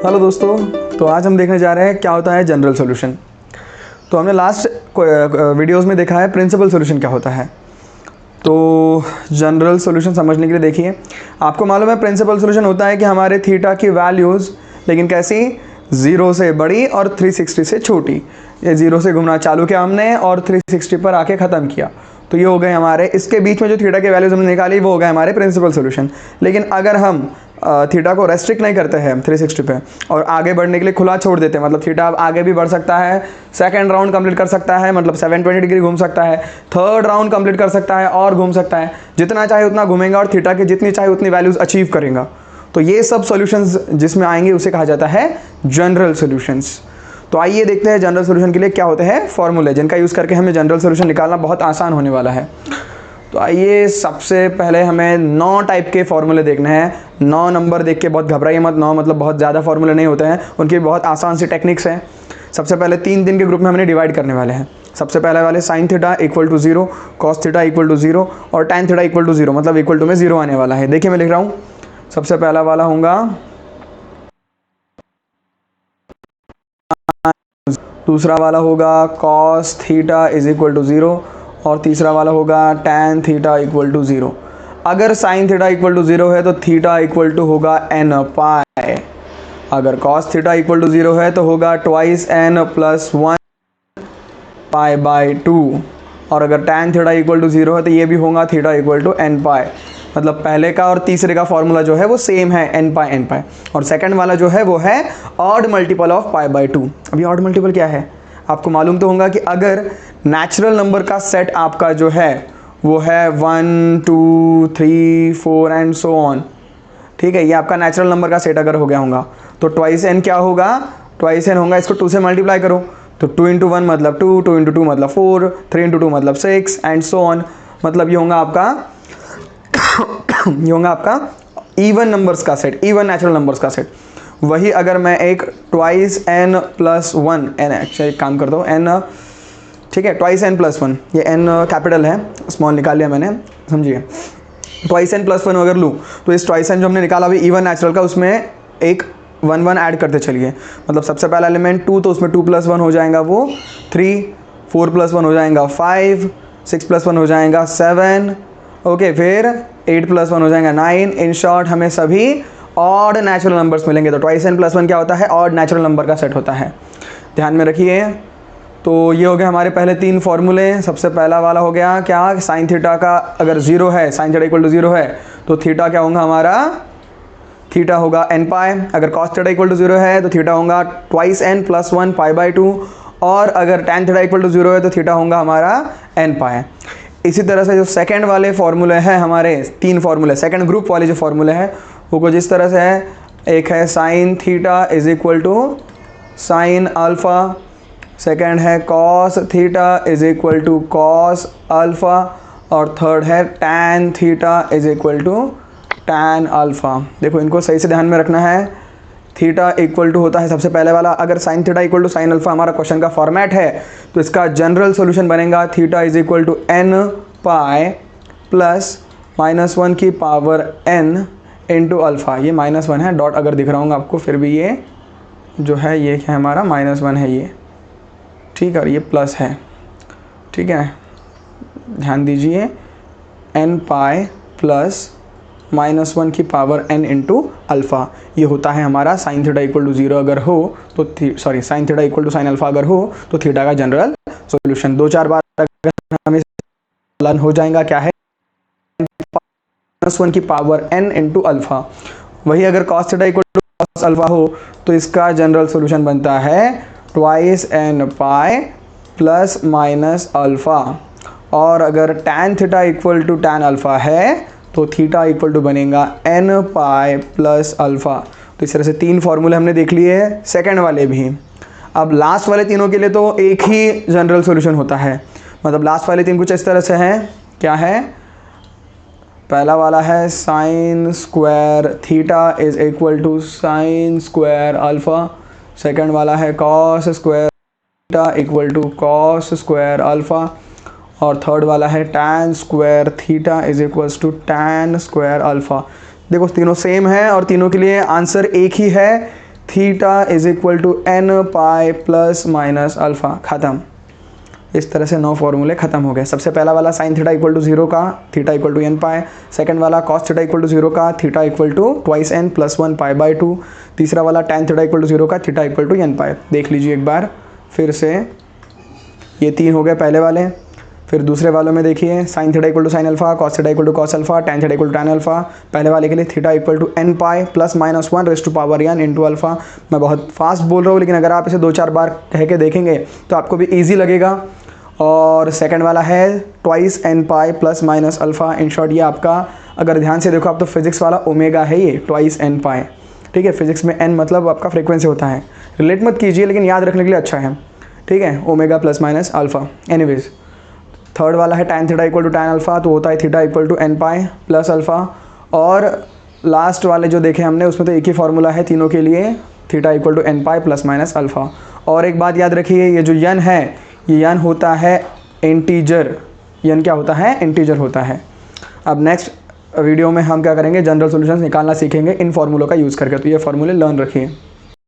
Hello दोस्तों, तो आज हम देखने जा रहे हैं क्या होता है जनरल सॉल्यूशन। तो हमने लास्ट वीडियोस में देखा है प्रिंसिपल सॉल्यूशन क्या होता है। तो जनरल सॉल्यूशन समझने के लिए देखिए, आपको मालूम है प्रिंसिपल सॉल्यूशन होता है कि हमारे थीटा की वैल्यूज़ लेकिन कैसी, 0 से बड़ी और 360 से छोटी। ये 0 से घूमना चालू किया हमने और 360 पर आके ख़त्म किया, तो ये हो गए हमारे। इसके बीच में जो थीटा की वैल्यूज़ हमने निकाली वो हो गए हमारे प्रिंसिपल सॉल्यूशन। लेकिन अगर हम थीटा को रेस्ट्रिक्ट नहीं करते हैं 360 पे और आगे बढ़ने के लिए खुला छोड़ देते हैं, मतलब थीटा अब आगे भी बढ़ सकता है, सेकंड राउंड कंप्लीट कर सकता है, मतलब 720 डिग्री घूम सकता है, थर्ड राउंड कंप्लीट कर सकता है और घूम सकता है, जितना चाहे उतना घूमेगा और थीटा की जितनी चाहे उतनी वैल्यूज़ अचीव करेगा। तो ये सब सॉल्यूशंस जिसमें आएंगे उसे कहा जाता है जनरल सॉल्यूशंस। तो आइए देखते हैं जनरल सॉल्यूशन के लिए क्या होते हैं फॉर्मूले, जिनका यूज़ करके हमें जनरल सॉल्यूशन निकालना बहुत आसान होने वाला है। तो आइए सबसे पहले हमें 9 टाइप के फॉर्मूले देखने हैं। 9 नंबर देख के बहुत घबराइए मत, 9 मतलब बहुत ज़्यादा फॉर्मूले नहीं होते हैं, उनकी बहुत आसान सी टेक्निक्स हैं। सबसे पहले 3 के ग्रुप में हमने डिवाइड करने वाले हैं। सबसे पहले वाले sine theta equal to 0, cos theta equal to 0 और टैन थीटा इक्वल टू 0, मतलब इक्वल टू में 0 आने वाला है। देखिए मैं लिख रहा हूँ, सबसे पहला वाला होगा, दूसरा वाला होगा cos theta is equal to 0 और तीसरा वाला होगा टैन थीटा इक्वल टू 0। अगर साइन थीटा इक्वल टू 0 है तो थीटा इक्वल टू होगा n पाई। अगर कॉस थीटा इक्वल टू 0 है तो होगा twice n plus 1 pi by 2। और अगर टैन थीटा इक्वल टू 0 है तो ये भी होगा थीटा इक्वल टू n पाई। मतलब पहले का और तीसरे का फॉर्मूला जो है वो सेम है, n पाई। और सेकंड वाला जो है वो है odd multiple of pi by 2। अभी ऑड मल्टीपल क्या है आपको मालूम तो होगा कि अगर नेचुरल नंबर का सेट आपका जो है वो है 1 2 3 4 एंड सो ऑन, ठीक है, ये आपका नेचुरल नंबर का सेट अगर हो गया होगा तो ट्वाइस n क्या होगा, ट्वाइस n होगा, इसको 2 से मल्टीप्लाई करो तो 2 इंटू 1 मतलब 2, 2 इंटू 2 मतलब 4, 3 इंटू 2 मतलब 6 एंड सो ऑन। मतलब ये होगा आपका ये होगा आपका इवन नंबर्स का सेट, इवन नेचुरल नंबर्स का सेट। वही अगर मैं एक ट्वाइस n प्लस 1 n, अच्छा एक काम करता हूँ n, ठीक है, ट्वाइस n प्लस 1, ये n कैपिटल है, स्मॉल निकाल लिया मैंने, समझिए। ट्वाइस n प्लस 1 अगर लूँ तो इस ट्वाइस n जो हमने निकाला अभी इवन नेचुरल का, उसमें एक 1 1 ऐड करते चलिए। मतलब सबसे पहला एलिमेंट 2, तो उसमें 2 प्लस 1 हो जाएगा वो 3, 4 प्लस 1 हो जाएगा 5, 6 प्लस 1 हो जाएगा 7, ओके, फिर 8 प्लस 1 हो जाएगा 9। इन शॉर्ट हमें सभी ऑड नेचुरल नंबर्स मिलेंगे। तो ट्वाइस n प्लस 1 क्या होता है, ऑड नेचुरल नंबर का सेट होता है, ध्यान में रखिए। तो ये हो गया हमारे पहले 3 फॉर्मूले। सबसे पहला वाला हो गया क्या, साइन थीटा का अगर 0 है, साइन थीटा इक्वल टू 0 है तो थीटा क्या होगा हमारा, थीटा होगा n पाई। अगर कॉस थीटा इक्वल टू 0 है तो थीटा होगा twice n plus 1 pi by 2। और अगर टैन थीटा इक्वल टू 0 है तो थीटा होगा हमारा n पाई। इसी तरह से जो सेकंड वाले फॉर्मूले हैं हमारे, 3 फॉर्मूले, सेकंड ग्रुप वाले जो फॉर्मूले हैं वो कुछ इस तरह से है। एक है sine theta is equal to sine alpha, second है cos theta is equal to cos alpha और थर्ड है tan theta is equal to tan alpha. देखो इनको सही से ध्यान में रखना है। थीटा इक्वल टू होता है सबसे पहले वाला, अगर sine theta equal to sine alpha हमारा क्वेश्चन का फॉर्मेट है तो इसका जनरल सॉल्यूशन बनेगा theta is equal to n pi plus -1 की पावर n इंटू अल्फ़ा। ये -1 है, डॉट अगर दिख रहा होगा आपको, फिर भी ये जो है ये क्या है हमारा -1 है ये, ठीक है, और ये प्लस है, ठीक है, ध्यान दीजिए। n पाई प्लस -1 की पावर n इंटू अल्फ़ा, ये होता है हमारा साइन थीटा इक्वल टू 0 अगर हो तो sorry sine theta equal to sine alpha अगर हो तो थीटा का जनरल सॉल्यूशन। 2-4 बार अगर हमें लर्न हो जाएगा क्या है, -1 की पावर n इंटू अल्फ़ा। वही अगर cos theta equal to cos alpha हो तो इसका जनरल सॉल्यूशन बनता है twice n pi plus minus alpha. और अगर tan theta equal to tan alpha है तो थीटा इक्वल टू बनेगा n पाई प्लस अल्फ़ा। तो इस तरह से 3 फॉर्मूले हमने देख लिए, सेकंड वाले भी। अब लास्ट वाले तीनों के लिए तो एक ही जनरल सॉल्यूशन होता है, मतलब लास्ट वाले 3 कुछ इस तरह से हैं, क्या है, पहला वाला है sine square theta is equal to sine square alpha, second वाला है cos square theta equal to cos square alpha, और थर्ड वाला है tan square theta is equals to tan square alpha. देखो तीनों सेम है और तीनों के लिए आंसर एक ही है, theta is equal to n pi plus minus alpha, ख़त्म। इस तरह से 9 फॉर्मूले खत्म हो गए। सबसे पहला वाला साइन थीटा इक्वल टू 0 का theta equal to n pi, second वाला कॉस थीटा इक्वल टू 0 का theta equal to twice n plus 1 pi by 2, तीसरा वाला टैन थीटा इक्वल टू 0 का theta equal to n pi. देख लीजिए एक बार फिर से, ये 3 हो गए पहले वाले। फिर दूसरे वालों में देखिए sine theta equal to sine alpha, cos theta equal to cos alpha, tan theta equal to tan alpha. पहले वाले के लिए theta equal to n pi plus minus 1 raise to power n into alpha. मैं बहुत fast बोल रहा हूँ, लेकिन अगर आप इसे 2-4 बार कह के देखेंगे तो आपको भी ईजी लगेगा। और सेकंड वाला है twice n pi plus minus alpha. In short ये आपका, अगर ध्यान से देखो आप तो फिजिक्स वाला ओमेगा है ये, ट्वाइस एन पाई, ठीक है। फिजिक्स में एन मतलब आपका फ्रीक्वेंसी होता है, रिलेट मत कीजिए लेकिन याद रखने के लिए अच्छा है, ठीक है। Omega plus minus alpha. Anyways third वाला है tan theta equal to tan alpha, तो होता है theta equal to n pi plus alpha. और लास्ट वाले जो देखे हमने उसमें तो एक ही फार्मूला है तीनों के लिए, theta equal to n pi plus minus alpha. और एक बात याद रखिए, ये जो यन है ये यन होता है इंटीजर। यन क्या होता है? इंटीजर होता है। अब नेक्स्ट वीडियो में हम क्या करेंगे, जनरल सॉल्यूशंस निकालना सीखेंगे इन फार्मूलों का यूज़ करके। तो ये फार्मूले लर्न रखिए।